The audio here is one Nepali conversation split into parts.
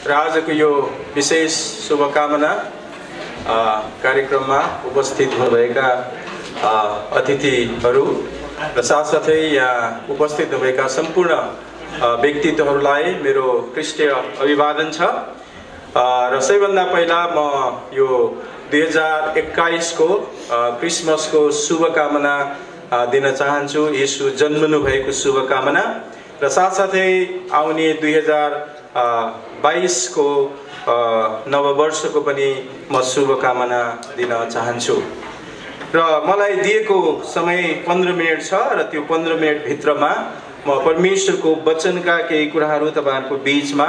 र आजको यो विशेष शुभकामना कार्यक्रममा उपस्थित हुनुभएका अतिथिहरू र साथसाथै यहाँ उपस्थित हुनुभएका सम्पूर्ण व्यक्तित्वहरूलाई मेरो ख्रीष्टीय अभिवादन छ। र सबैभन्दा पहिला म यो 2021 को क्रिसमसको शुभकामना दिन चाहन्छु। येशू जन्मनु भएको शुभकामना र साथसाथै आउने 2022 को नववर्षको पनि म शुभकामना दिन चाहन्छु। र मलाई दिएको समय 15 मिनट छ र त्यो 15 मिनट भित्रमा म परमेश्वरको वचनका केही कुराहरू तपाईहरुको बीचमा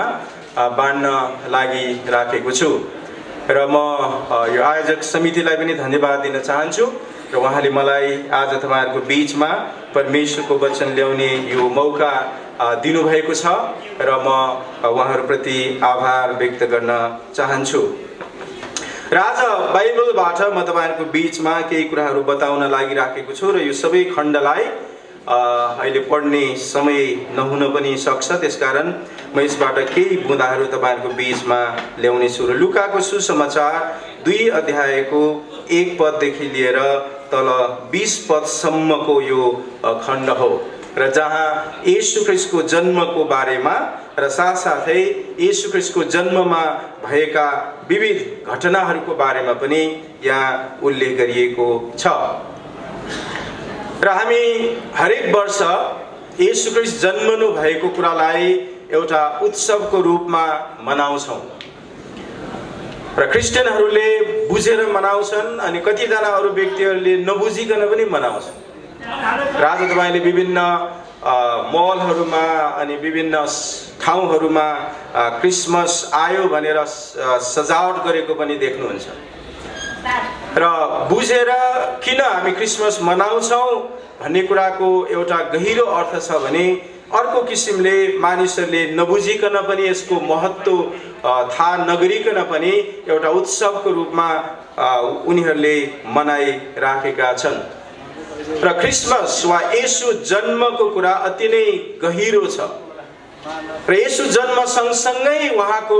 बाँड्न लागि राखेको छु। र म यो आयोजक समितिलाई पनि धन्यवाद दिन चाहन्छु र उहाँले मलाई आज तपाईहरुको बीचमा परमेश्वरको वचन ल्याउने यो मौका दिनुभएको छ र म उहाँहरुप्रति आभार व्यक्त गर्न चाहन्छु। र आज बाइबलबाट म तपाईहरुको बीचमा केही कुराहरू बताउन लागि राखेको छु र यो सबै खण्डलाई अहिले पढ्ने समय नहुन पनि सक्छ, त्यसकारण म यसबाट केही बुँदाहरू तपाईहरुको बीचमा ल्याउने छु। र लुकाको सुसमाचार 2 अध्यायको 1 पददेखि लिएर तल 20 पदसम्मको यो खण्ड हो र जहाँ येशू ख्रीष्टको जन्मको बारेमा र साथसाथै येशू ख्रीष्टको जन्ममा भएका विविध घटनाहरूको बारेमा पनि यहाँ उल्लेख गरिएको छ। र हामी हरेक वर्ष येशू ख्रीष्ट जन्मनु भएको कुरालाई एउटा उत्सवको रूपमा मनाउँछौँ र क्रिस्चियनहरूले बुझेर मनाउँछन् अनि कतिजना अरू व्यक्तिहरूले नबुझिकन पनि मनाउँछन्। र आज तपाईले विभिन्न मलहरूमा अनि विभिन्न ठाउँहरूमा क्रिसमस आयो भनेर सजावट गरेको पनि देख्नुहुन्छ। र बुझेर किन हामी क्रिसमस मनाउँछौँ भन्ने कुराको एउटा गहिरो अर्थ छ भने अर्को किसिमले मानिसहरूले नबुझिकन पनि यसको महत्त्व थाहा नगरिकन पनि एउटा उत्सवको रूपमा उनीहरूले मनाइराखेका छन्। र क्रिसमस वा येशू जन्मको कुरा अति नै गहिरो छ र येशू जन्म सँगसँगै उहाँको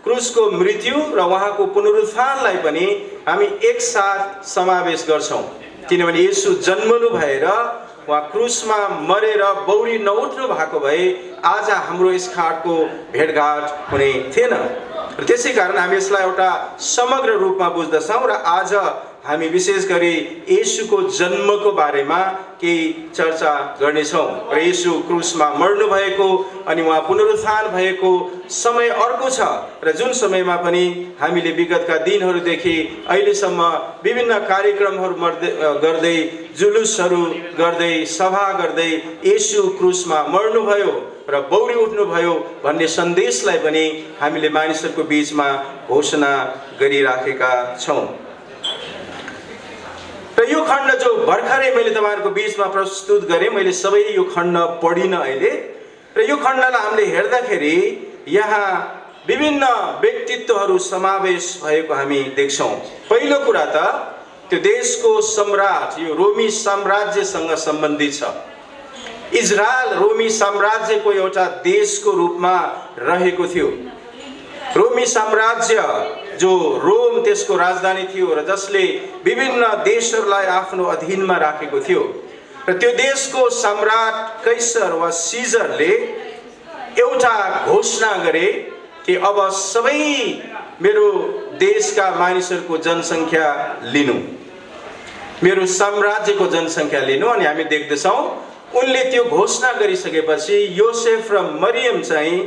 क्रुसको मृत्यु र उहाँको पुनरुत्थानलाई पनि हामी एकसाथ समावेश गर्छौं। किनभने येशू जन्मनु भएर उहाँ क्रुसमा मरेर बौरी नउठ्नु भएको भए आज हाम्रो यस खाटको भेटघाट हुने थिएन। र त्यसै कारण हामी यसलाई एउटा समग्र रूपमा बुझ्दछौं र आज हामी विशेष गरी येशूको जन्मको बारेमा केही चर्चा गर्नेछौं। र येशू क्रुसमा मर्नु भएको अनि उहाँ पुनरुत्थान भएको समय अर्को छ र जुन समयमा पनि हामीले विगतका दिनहरूदेखि अहिलेसम्म विभिन्न कार्यक्रमहरू गर्दै जुलुसहरू गर्दै सभा गर्दै येशू क्रुसमा मर्नुभयो र बौरी उठ्नुभयो भन्ने सन्देशलाई पनि हामीले मानिसहरूको बीचमा घोषणा गरिराखेका छौं। र यो खण्ड जो भर्खरै मैले तपाईहरुको बीचमा प्रस्तुत गरेँ, मैले सबै यो खण्ड पढिन अहिले। र यो खण्डलाई हामीले हेर्दाखेरि यहाँ विभिन्न व्यक्तित्वहरू समावेश भएको हामी देख्छौं। पहिलो कुरा त त्यो देशको सम्राट, यो रोमी साम्राज्यसँग सम्बन्धित छ। इजरायल रोमी साम्राज्यको एउटा देशको रूपमा रहेको थियो। रोमी साम्राज्य जो रोम त्यसको राजधानी थियो र जसले विभिन्न देशहरूलाई आफ्नो अधीनमा राखेको थियो। र त्यो देशको सम्राट कैसर वा सिजरले एउटा घोषणा गरे कि अब सबै मेरो देशका मानिसहरूको जनसङ्ख्या लिनु, मेरो साम्राज्यको जनसङ्ख्या लिनु। अनि हामी देख्दछौँ उनले त्यो घोषणा गरिसकेपछि योसेफ र मरियम चाहिँ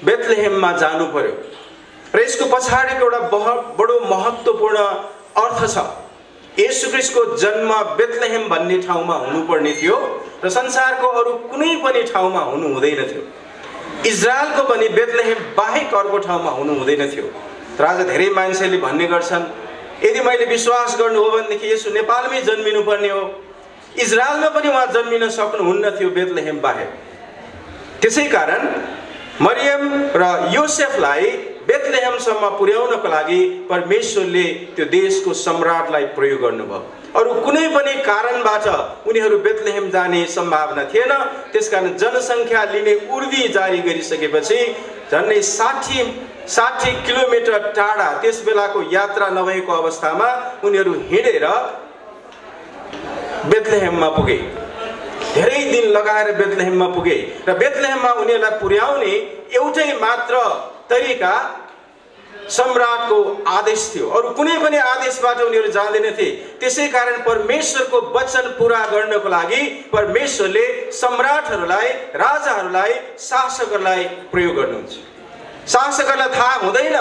बेथलेहेममा जानु पर्यो। र यसको पछाडिको एउटा बडो महत्त्वपूर्ण अर्थ छ। येशू ख्रीष्टको जन्म बेथलेहेम भन्ने ठाउँमा हुनुपर्ने थियो र संसारको अरू कुनै पनि ठाउँमा हुनु हुँदैन थियो। इजरायलको पनि बेथलेहेम बाहेक अर्को ठाउँमा हुनु हुँदैन थियो। र आज धेरै मान्छेले भन्ने गर्छन् यदि मैले विश्वास गर्नु हो भनेदेखि येशू नेपालमै जन्मिनु पर्ने हो, इजरायलमा पनि उहाँ जन्मिन सक्नुहुन्न थियो बेथलेहेम बाहेक। त्यसै कारण मरियम र योसेफलाई बेथलेहेमसम्म पुर्याउनको लागि परमेश्वरले त्यो देशको सम्राटलाई प्रयोग गर्नुभयो। अरू कुनै पनि कारणबाट उनीहरू बेथलेहेम जाने सम्भावना थिएन। त्यसकारण जनसङ्ख्या लिने उर्दी जारी गरिसकेपछि झन्डै 60 किलोमिटर टाढा त्यस बेलाको यात्रा नभएको अवस्थामा उनीहरू हिँडेर बेथलेहेममा पुगे। धेरै दिन लगाएर बेथलेहेममा पुगे र बेथलेहेममा उनीहरूलाई पुर्याउने एउटै मात्र तरिका सम्राटको आदेश थियो। अरु कुनै पनि आदेशबाट उनीहरू जाँदैनथे। त्यसैकारण परमेश्वरको वचन पूरा गर्नको लागि परमेश्वरले सम्राटहरूलाई, राजाहरूलाई, शासकहरूलाई प्रयोग गर्नुहुन्छ। शासकहरूलाई थाहा हुँदैन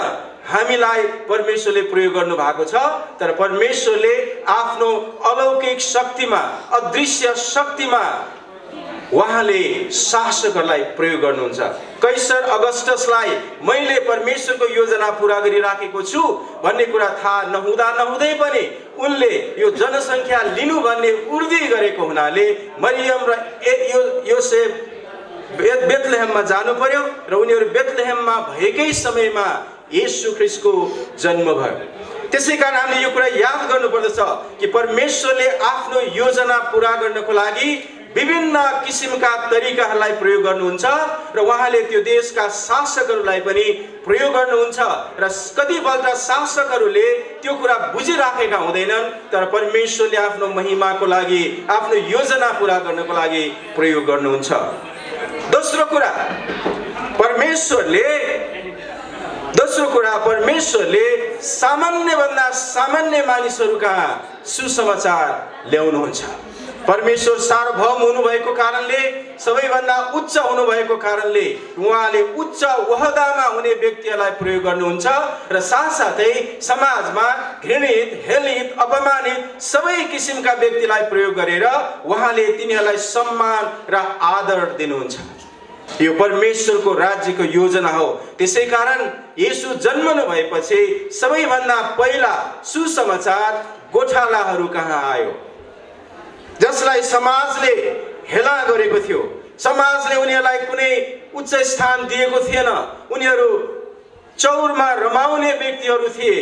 हामीलाई परमेश्वरले प्रयोग गर्नु भएको छ, तर परमेश्वरले आफ्नो अलौकिक शक्तिमा, अदृश्य शक्तिमा उहाँले शासकहरूलाई प्रयोग गर्नुहुन्छ। कैसर अगस्टसलाई मैले परमेश्वरको योजना पूरा गरिराखेको छु भन्ने कुरा थाहा नहुँदै पनि उनले यो जनसङ्ख्या लिनु भन्ने उर्दी गरेको हुनाले मरियम र योसेफ बेथलेहेममा जानु पर्यो र उनीहरू बेथलेहेममा भएकै समयमा येशू ख्रीष्टको जन्म भयो। त्यसैकारण हामीले यो कुरा याद गर्नुपर्दछ कि परमेश्वरले आफ्नो योजना पूरा गर्नको लागि विभिन्न किसिमका तरिकाहरूलाई प्रयोग गर्नुहुन्छ र उहाँले त्यो देशका शासकहरूलाई पनि प्रयोग गर्नुहुन्छ र कतिपल्ट शासकहरूले त्यो कुरा बुझिराखेका हुँदैनन्, तर परमेश्वरले आफ्नो महिमाको लागि, आफ्नो योजना पूरा गर्नको लागि प्रयोग गर्नुहुन्छ। दोस्रो कुरा परमेश्वरले सामान्यभन्दा सामान्य मानिसहरू कहाँ सुसमाचार ल्याउनुहुन्छ। परमेश्वर सार्वभौम हुनुभएको कारणले, सबैभन्दा उच्च हुनुभएको कारणले उहाँले उच्च ओहदामा हुने व्यक्तिहरूलाई प्रयोग गर्नुहुन्छ र साथसाथै समाजमा घृणित, हेलित, अपमानित सबै किसिमका व्यक्तिलाई प्रयोग गरेर उहाँले तिनीहरूलाई सम्मान र आदर दिनुहुन्छ। यो परमेश्वरको राज्यको योजना हो। त्यसैकारण येशू जन्मनु भएपछि सबैभन्दा पहिला सुसमाचार गोठालाहरू कहाँ आयो, जसलाई समाजले हेला गरेको थियो। समाजले उनीहरूलाई कुनै उच्च स्थान दिएको थिएन। उनीहरू चौरमा रमाउने व्यक्तिहरू थिए।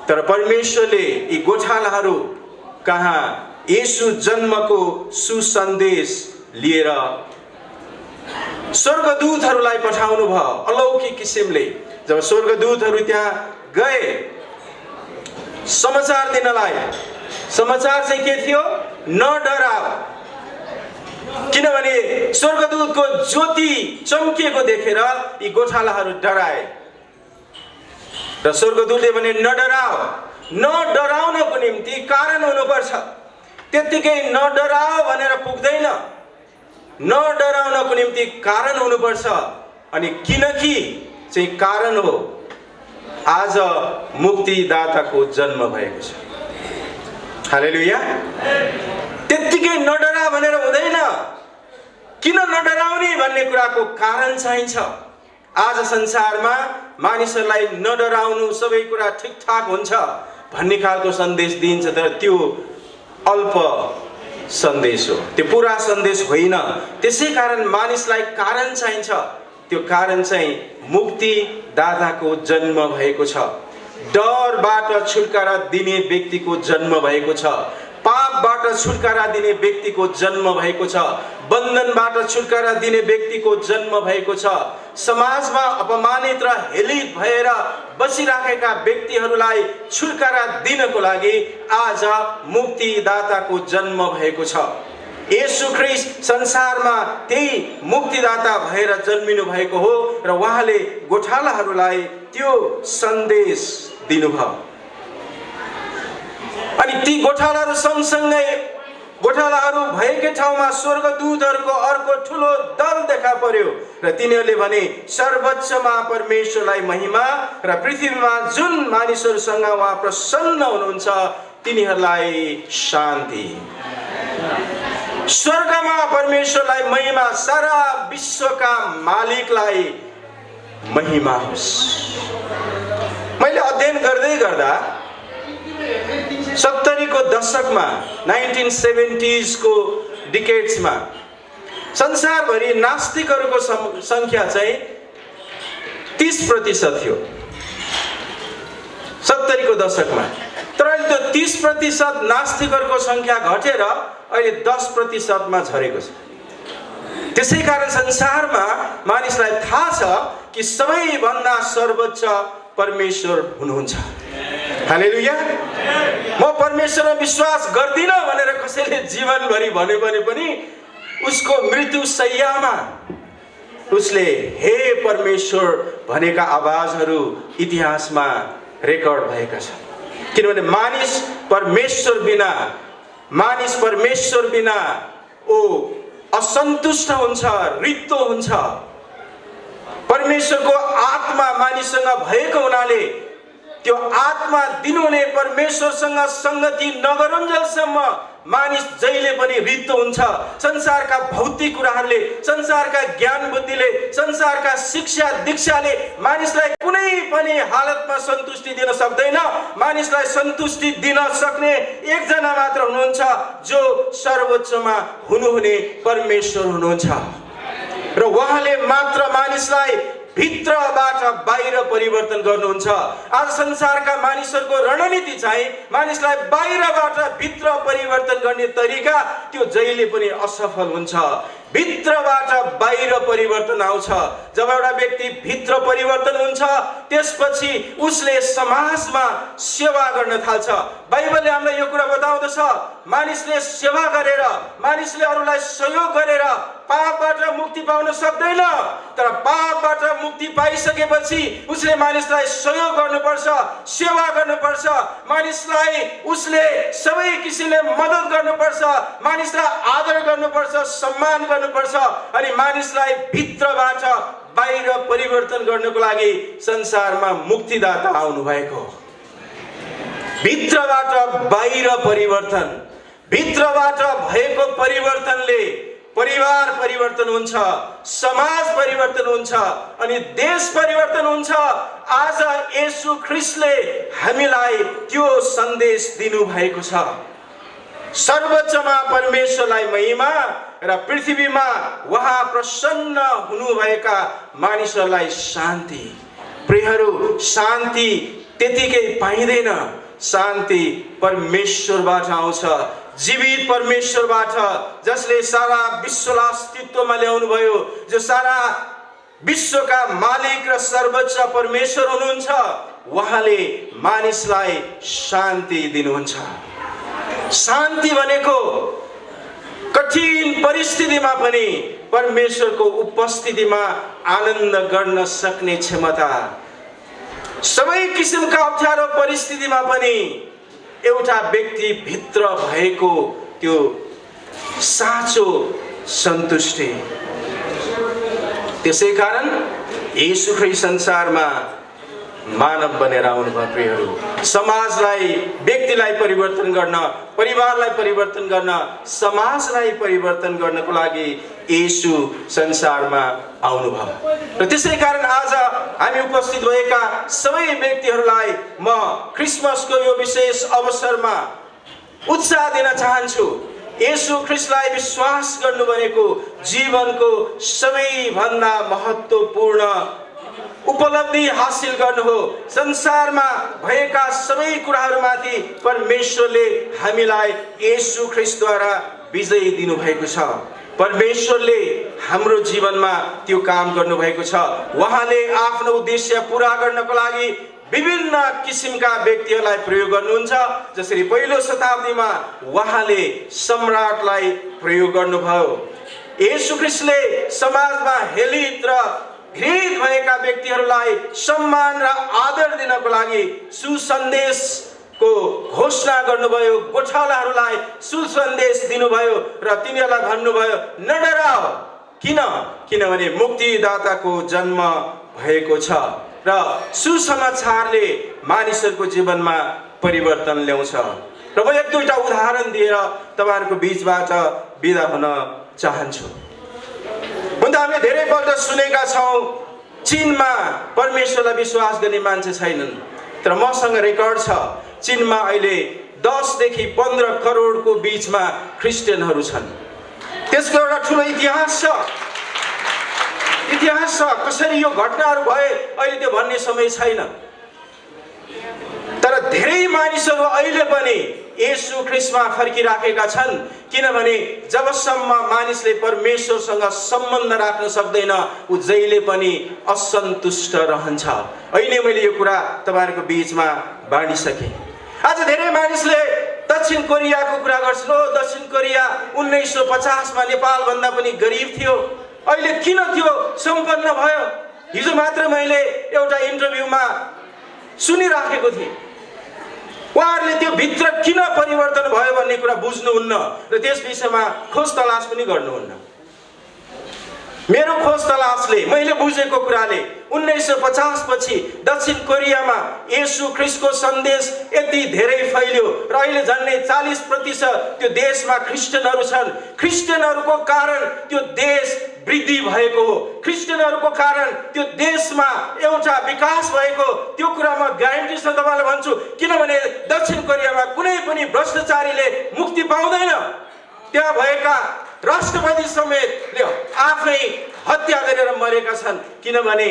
तर परमेश्वरले यी गोठालाहरू कहाँ येशू जन्मको सुसन्देश लिएर स्वर्गदूतहरूलाई पठाउनु भयो अलौकिक किसिमले। जब स्वर्गदूतहरू त्यहाँ गए समाचार दिनलाई, समाचार चाहिँ के थियो? न डराओ, किनभने स्वर्गदूतको ज्योति चम्किएको देखेर यी गोठालाहरू डराए र स्वर्गदूतले भने न डराओ। न डराउनको निम्ति कारण हुनुपर्छ। त्यतिकै न डराओ भनेर पुग्दैन, न डराउनको निम्ति कारण हुनुपर्छ। अनि किनकि चाहिँ कारण हो, आज मुक्तिदाताको जन्म भएको छ। हालेलुया। त्यतिकै नडरा भनेर हुँदैन। किन नडराउने भन्ने कुराको कारण चाहिन्छ। आज संसारमा मानिसहरूलाई नडराउनु, सबै कुरा ठिकठाक हुन्छ भन्ने खालको सन्देश दिइन्छ, तर त्यो अल्प सन्देश हो, त्यो पुरा सन्देश होइन। त्यसैकारण मानिसलाई कारण चाहिन्छ। त्यो कारण चाहिँ मुक्तिदाताको जन्म भएको छ। डरबाट छुटकारा दिने व्यक्तिको जन्म भएको छ। पापबाट छुटकारा दिने व्यक्तिको जन्म भएको छ। बन्धनबाट छुटकारा दिने व्यक्तिको जन्म भएको छ। समाजमा अपमानित र हेलित भएर बसिराखेका व्यक्तिहरूलाई छुटकारा दिनको लागि आज मुक्तिदाताको जन्म भएको छ। येशू ख्रीष्ट संसारमा त्यही मुक्तिदाता भएर जन्मिनु भएको हो र उहाँले गोठालाहरूलाई त्यो सन्देश दिनुभयो। अनि ती गोठालाहरू सँगसँगै गोठालाहरू भएकै ठाउँमा स्वर्गदूतहरूको अर्को ठुलो दल देखा पर्यो र तिनीहरूले भने सर्वोच्चमा परमेश्वरलाई महिमा र पृथ्वीमा जुन मानिसहरूसँग उहाँ प्रसन्न हुनुहुन्छ तिनीहरूलाई शान्ति। स्वर्गमा परमेश्वरलाई महिमा, सारा विश्वका मालिकलाई महिमा होस्। मैले अध्ययन गर्दै गर्दा 70 को दशकमा 1970s को डिकेड्समा संसारभरि नास्तिकहरूको संख्या चाहिँ 30% थियो 70 को दशकमा। तर अहिले त्यो 30% नास्तिकहरूको संख्या घटेर अहिले 10% मा झरेको छ। त्यसैकारण संसारमा मानिसलाई थाहा छ कि सबैभन्दा सर्वोच्च परमेश्वर हुनुहुन्छ। हालेलुया। म परमेश्वरमा विश्वास गर्दिनँ भनेर कसैले जीवनभरि भन्यो भने पनि उसको मृत्यु शैय्यामा उसले हे परमेश्वर भनेका आवाजहरू इतिहासमा रेकर्ड भएका छन्। किनभने मानिस परमेश्वर बिना ओ असन्तुष्ट हुन्छ, रित्तो हुन्छ। परमेश्वरको आत्मा मानिससँग भएको हुनाले त्यो आत्मा दिनुहुने परमेश्वरसँग संगति नगरुन्जेलसम्म मानिस जहिले पनि रित्तो हुन्छ। संसारका भौतिक कुराहरूले, संसारका ज्ञान बुद्धिले, संसारका शिक्षा दीक्षाले मानिसलाई कुनै पनि हालतमा सन्तुष्टि दिन सक्दैन। मानिसलाई सन्तुष्टि दिन सक्ने एकजना मात्र हुनुहुन्छ, जो सर्वोच्चमा हुनुहुने परमेश्वर हुनुहुन्छ। र उहाँले मात्र मानिसलाई भित्रबाट बाहिर परिवर्तन गर्नुहुन्छ। आज संसारका मानिसहरूको रणनीति चाहिँ मानिसलाई बाहिरबाट भित्र परिवर्तन गर्ने तरिका त्यो जहिले पनि असफल हुन्छ। भित्रबाट बाहिर परिवर्तन आउँछ। जब एउटा व्यक्ति भित्र परिवर्तन हुन्छ त्यसपछि उसले समाजमा सेवा गर्न थाल्छ। बाइबलले हामीलाई यो कुरा बताउँदछ, मानिसले सेवा गरेर, मानिसले अरूलाई सहयोग गरेर पापबाट मुक्ति पाउन सक्दैन। तर पापबाट मुक्ति पाइसकेपछि उसले मानिसलाई सहयोग गर्नुपर्छ, सेवा गर्नुपर्छ, मानिसलाई उसले सबै किसिमले मद्दत गर्नुपर्छ, मानिसलाई आदर गर्नुपर्छ, सम्मान गर्नुपर्छ। अनि मानिसलाई भित्रबाट बाहिर परिवर्तन गर्नको लागि संसारमा मुक्तिदाता आउनु भएको। भित्रबाट बाहिर परिवर्तन, भित्रबाट भएको परिवर्तनले परिवार परिवर्तन हुन्छ, समाज परिवर्तन हुन्छ, अनि देश परिवर्तन हुन्छ। आज येशू ख्रीष्टले हामीलाई त्यो सन्देश दिनु भएको छ। सर्वोच्चमा परमेश्वरलाई महिमा र पृथ्वीमा उहाँ प्रसन्न हुनुभएका मानिसहरूलाई शान्ति। प्रियहरू, शान्ति त्यतिकै पाइँदैन। शान्ति परमेश्वरबाट आउँछ, जीवित परमेश्वरबाट, जसले सारा विश्वलाई अस्तित्वमा ल्याउनु भयो, जो सारा विश्वका मालिक र सर्वोच्च परमेश्वर हुनुहुन्छ। उहाँले मानिसलाई शान्ति दिनुहुन्छ। शान्ति भनेको कठिन परिस्थितिमा पनि परमेश्वरको उपस्थितिमा आनन्द गर्न सक्ने क्षमता। सबै किसिमका अप्ठ्यारो परिस्थितिमा पनि एउटा व्यक्ति भित्र भएको त्यो साँचो सन्तुष्टि। त्यसै कारण येशू ख्रीष्ट संसारमा मानव बनेर आउनुभयो। प्रियहरू, समाजलाई, व्यक्तिलाई परिवर्तन गर्न, परिवारलाई परिवर्तन गर्न, समाजलाई परिवर्तन गर्नको लागि येशू संसारमा आउनुभयो। र त्यसै कारण आज हामी उपस्थित भएका सबै व्यक्तिहरूलाई म क्रिसमसको यो विशेष अवसरमा उत्साह दिन चाहन्छु। येशू ख्रीष्टलाई विश्वास गर्नु भनेको जीवनको सबैभन्दा महत्त्वपूर्ण उपलब्धि हासिल गर्नु हो। संसारमा भएका सबै कुराहरूमाथि परमेश्वरले हामीलाई येशू ख्रीष्टद्वारा विजय दिनुभएको छ। परमेश्वरले हाम्रो जीवनमा त्यो काम गर्नुभएको छ। उहाँले आफ्नो उद्देश्य पूरा गर्नको लागि विभिन्न किसिमका व्यक्तिहरूलाई प्रयोग गर्नुहुन्छ। जसरी पहिलो शताब्दीमा उहाँले सम्राटलाई प्रयोग गर्नुभयो। येशू ख्रीष्टले समाजमा हेलित र घृणित भएका व्यक्तिहरूलाई सम्मान र आदर दिनको लागि सुसन्देशको घोषणा गर्नुभयो। गोठालाहरूलाई सुसन्देश दिनुभयो र तिनीहरूलाई भन्नुभयो, नडराओ। किनभने मुक्तिदाताको जन्म भएको छ र सुसमाचारले मानिसहरूको जीवनमा परिवर्तन ल्याउँछ। र म एक दुईटा उदाहरण दिएर तपाईहरुको बीचबाट बिदा हुन चाहन्छु। हामीले धेरैपल्ट सुनेका छौं चीनमा परमेश्वरलाई विश्वास गर्ने मान्छे छैनन्, तर मसँग रेकर्ड छ चीनमा अहिले 10 देखि 15 करोडको बीचमा क्रिस्चियनहरू छन्। त्यसको एउटा ठूलो इतिहास छ। कसरी यो घटनाहरू भए अहिले त्यो भन्ने समय छैन, तर धेरै मानिसहरू अहिले पनि येशू ख्रीष्टमा फर्किराखेका छन्। किनभने जबसम्म मानिसले परमेश्वरसँग सम्बन्ध राख्न सक्दैन ऊ जहिले पनि असन्तुष्ट रहन्छ। अहिले मैले यो कुरा तपाईहरुको बीचमा बाँडिसकेँ। आज धेरै मानिसले दक्षिण कोरियाको कुरा गर्छन्। हो, दक्षिण कोरिया 1950 मा नेपाल भन्दा पनि गरिब थियो, अहिले किन त्यो सम्पन्न भयो? हिजो मात्र मैले एउटा इन्टरभ्यूमा सुनिराखेको थिएँ। उहाँहरूले त्यो भित्र किन परिवर्तन भयो भन्ने कुरा बुझ्नुहुन्न र त्यस विषयमा खोज तलास पनि गर्नुहुन्न। मेरो खोज तलासले, मैले बुझेको कुराले 1950 पछि दक्षिण कोरियामा येशू ख्रीष्टको सन्देश यति धेरै फैल्यो र अहिले झन्डै 40% त्यो देशमा क्रिस्चियनहरू छन्। क्रिस्चियनहरूको कारण त्यो देश वृद्धि भएको हो। क्रिस्चियनहरूको कारण त्यो देशमा एउटा विकास भएको, त्यो कुरामा ग्यारेन्टी छ तपाईलाई भन्छु। किनभने दक्षिण कोरियामा कुनै पनि भ्रष्टाचारीले मुक्ति पाउँदैन। त्यहाँ भएका राष्ट्रपति समेतले आफै हत्या गरेर मरेका छन्। किनभने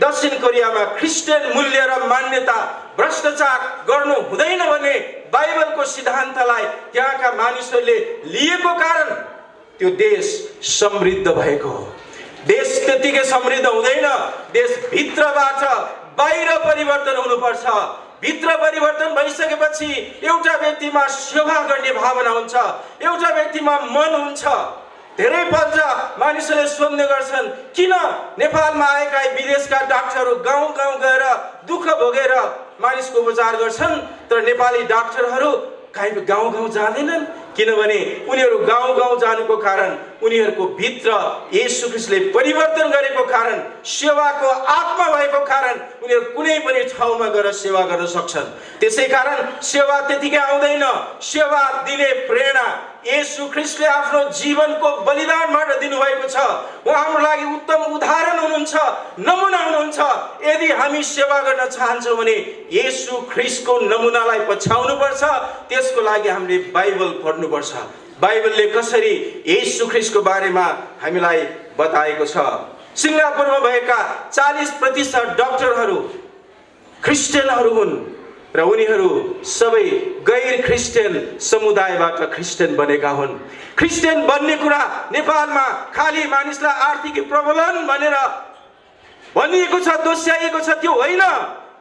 दक्षिण कोरियामा क्रिस्चियन मूल्य र मान्यता भ्रष्टाचार गर्नु हुँदैन भन्ने बाइबलको सिद्धान्तलाई त्यहाँका मानिसहरूले लिएको कारण त्यो देश समृद्ध भएको हो। देश त्यतिकै समृद्ध हुँदैन, देश भित्रबाट बाहिर परिवर्तन हुनुपर्छ। भित्र परिवर्तन भइसकेपछि एउटा व्यक्तिमा सेवा गर्ने भावना हुन्छ, एउटा व्यक्तिमा मन हुन्छ। धेरै पल्ट मानिसहरूले सोध्ने गर्छन् किन नेपालमा आएका विदेशका डाक्टरहरू गाउँ गाउँ गएर दुःख भोगेर मानिसको उपचार गर्छन्, तर नेपाली डाक्टरहरू कहीँ गाउँ गाउँ जाँदैनन्। किनभने उनीहरू गाउँ गाउँ जानुको कारण उनीहरूको भित्र येशू ख्रीष्टले परिवर्तन गरेको कारण, सेवाको आत्मा भएको कारण उनीहरू कुनै पनि ठाउँमा गएर सेवा गर्न सक्छन्। त्यसै कारण सेवा त्यतिकै आउँदैन। सेवा दिने प्रेरणा येशू ख्रीष्टले आफ्नो जीवनको बलिदानबाट दिनुभएको छ। उहाँ हाम्रो लागि उत्तम उदाहरण हुनुहुन्छ, नमुना हुनुहुन्छ। यदि हामी सेवा गर्न चाहन्छौँ भने येशू ख्रीष्टको नमुनालाई पछ्याउनु पर्छ। त्यसको लागि हामीले बाइबल पढ्नुपर्छ। बाइबलले कसरी येशू ख्रीष्टको बारेमा हामीलाई बताएको छ। सिङ्गापुरमा भएका 40% डाक्टरहरू क्रिस्चियनहरू हुन् र उनीहरू सबै गैर क्रिस्चियन समुदायबाट क्रिस्चियन बनेका हुन्। क्रिस्चियन बन्ने कुरा नेपालमा खाली मानिसलाई आर्थिक प्रबलन भनेर भनिएको छ, दोस्याइएको छ, त्यो होइन।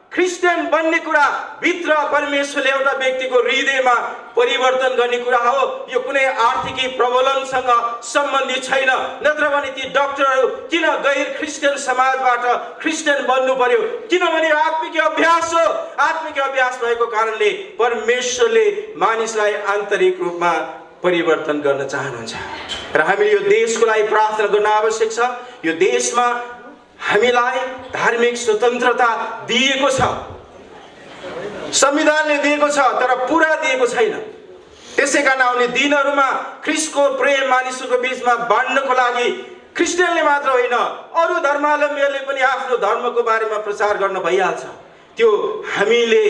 क्रिस्चियन बन्ने कुरा भित्र परमेश्वरले एउटा व्यक्तिको हृदयमा परिवर्तन गर्ने कुरा हो। यो कुनै आर्थिक प्रबलनसँग सम्बन्धित छैन। नत्र भने ती डाक्टरहरू किन गैर क्रिस्चियन समाजबाट क्रिस्चियन बन्नु पर्यो? किनभने आत्मिक अभ्यास हो। आत्मिक अभ्यास भएको कारणले परमेश्वरले मानिसलाई आन्तरिक रूपमा परिवर्तन गर्न चाहनुहुन्छ र हामीले यो देशको लागि प्रार्थना गर्न आवश्यक छ। यो देशमा हामीलाई धार्मिक स्वतन्त्रता दिएको छ, संविधानले दिएको छ, तर पुरा दिएको छैन। त्यसैकारण आउने दिनहरूमा ख्रीष्टको प्रेम मानिसहरूको बीचमा बाँड्नको लागि क्रिस्चियनले मात्र होइन, अरू धर्मावलम्बीहरूले पनि आफ्नो धर्मको बारेमा प्रचार गर्न भइहाल्छ। त्यो हामीले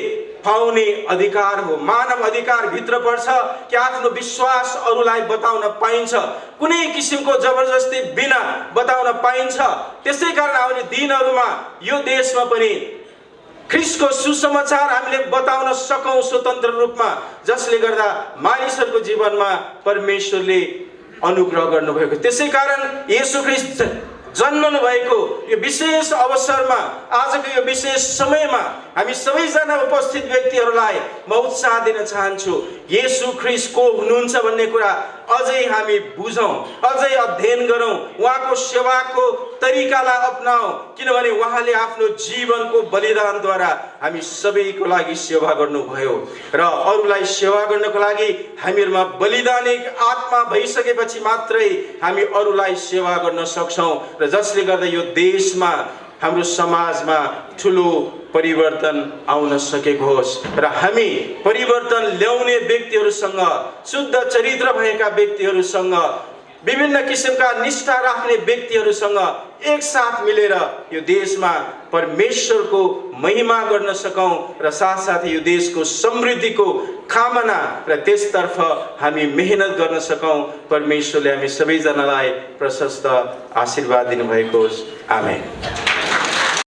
पाउने अधिकार हो। मानव अधिकार भित्र पर्छ कि आफ्नो विश्वास अरूलाई बताउन पाइन्छ, कुनै किसिमको जबरजस्ती बिना बताउन पाइन्छ। त्यसै कारण आउने दिनहरूमा यो देशमा पनि ख्रीष्टको सुसमाचार हामीले बताउन सकौं स्वतन्त्र रूपमा, जसले गर्दा मानिसहरूको जीवनमा परमेश्वरले अनुग्रह गर्नुभएको। त्यसै कारण येशू ख्रीष्ट जन्मनु भएको यो विशेष अवसरमा, आजको यो विशेष समयमा हामी सबैजना उपस्थित व्यक्तिहरूलाई म उत्साह दिन चाहन्छु। येशू ख्रीष्ट को हुनुहुन्छ भन्ने कुरा अझै हामी बुझौं, अझै अध्ययन गरौं, उहाँको सेवाको तरिकालाई अपनाऊ। किनभने उहाँले आफ्नो जीवनको बलिदानद्वारा हामी सबैको लागि सेवा गर्नुभयो र अरूलाई सेवा गर्नको लागि हामीहरुमा बलिदानिक आत्मा भइसकेपछि मात्रै हामी अरूलाई सेवा गर्न सक्छौं र जसले गर्दा यो देशमा, हाम्रो समाजमा ठूलो परिवर्तन आउन सकेको होस् र हामी परिवर्तन ल्याउने व्यक्तिहरूसँग, शुद्ध चरित्र भएका व्यक्तिहरूसँग, विभिन्न किसिमका निष्ठा राख्ने व्यक्तिहरूसँग एकसाथ मिलेर यो देशमा परमेश्वरको महिमा गर्न सकौं र साथसाथै यो देशको समृद्धिको कामना र त्यसतर्फ हामी मेहनत गर्न सकौं। परमेश्वरले हामी सबैजनालाई प्रशस्त आशीर्वाद दिनुभएको होस्। आमेन।